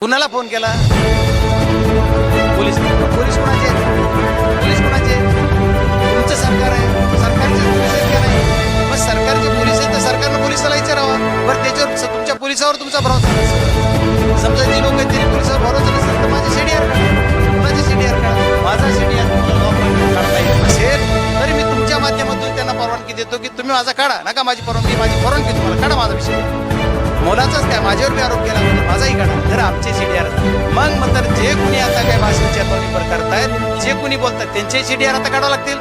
कुणाला फोन केला? Police police कोणाचे आहेत? पोलीस कोणाचे आहेत? तुमचं सरकार आहे, सरकारचे पोलीस आहेत का नाही? मग सरकारचे पोलीस आहेत तर सरकारनं पोलिसाला विचारावं. बरं त्याच्यावर तुमच्या पोलिसावर तुमचा भरोसा नसेल, समजा जी लोक आहेत त्यांनी पोलिसावर भरोसा नसेल तर माझे सीडीआर काढा, कुणाचे सीडीआर काढा. माझा सीडीआर काढता येत नसेल तरी मी तुमच्या माध्यमातून त्यांना परवानगी देतो की तुम्ही माझा काढा, नका माझी परवानगी तुम्हाला काढा माझा विषय. मोलाचाच काय माझ्यावर बी आरोप केला म्हणजे माझाही काढा, जर आमचे सीडीआर मग तर जे कुणी आता काय भाषेच्या तोंडीवर करतायत, जे कुणी बोलतात त्यांचे सीडीआर आता काढावं लागतील.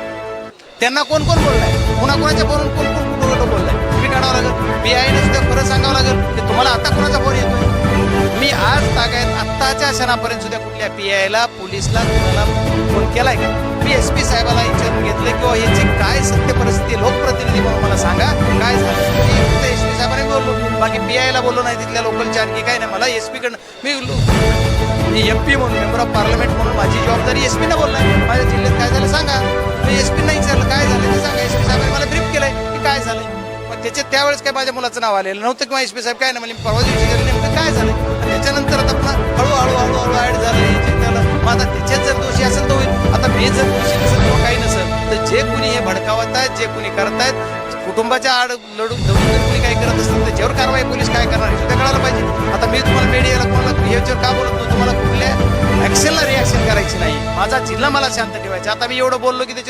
त्यांना कोण कोण बोललाय, कुणाकुणाच्या फोनून कोण कोण कुठं बोललाय तुम्ही काढावं लागेल. पीआयनं सुद्धा खरं सांगावं लागेल की तुम्हाला आता कोणाचा फोन येतोय. मी आज तागायत आत्ताच्या क्षणापर्यंत सुद्धा कुठल्या पीआयला पोलिसला कोणाला फोन केलाय का? मी एसपी साहेबाला विचारून घेतले किंवा याची काय सत्य परिस्थिती लोकप्रतिनिधी म्हणून मला सांगा काय झालं. मी फक्त एसपी साहेबांनी बोललो, बाकी पीआयला बोललो नाही, तिथल्या लोकलच्या आणखी काय नाही. मला एसपी कडनं मी एमपी म्हणून मेंबर ऑफ पार्लमेंट म्हणून माझी जबाबदारी एसपीनं बोललाय. माझ्या जिल्ह्यात काय झालं सांगा. मी एसपीनं विचारलं काय झालं ते सांगा. एसपी साहेबांनी मला ब्रीफ केलंय की काय झालंय. मग त्याच्यात त्यावेळेस काय माझ्या मुलाचं नाव आलेलं नव्हतं किंवा एसपी साहेब काय नाही म्हणजे परवा दिवशी गेलं नेमकं काय झालं. त्याच्यानंतर आता पुन्हा हळूहळू ऍड झालं त्याला. मग आता त्याच्यात जर दोषी असेल तर होईल. आता मी जर दोषी नसेल किंवा काही नसेल तर जे कुणी हे भडकावत आहेत, जे कुणी करतायत, कुटुंबाच्या आड लढून धरून जर कुणी काही करत असतील त्याच्यावर कारवाई पोलीस काय करणार हे सुद्धा कळायला पाहिजे. आता मी तुम्हाला मीडियाला कोणाला याच्यावर का बोलत नाही, तुम्हाला कुठल्या ऍक्शनला रिॲक्शन करायची नाही. माझा जिल्हा मला शांत ठेवायचा. आता मी एवढं बोललो की त्याच्यावर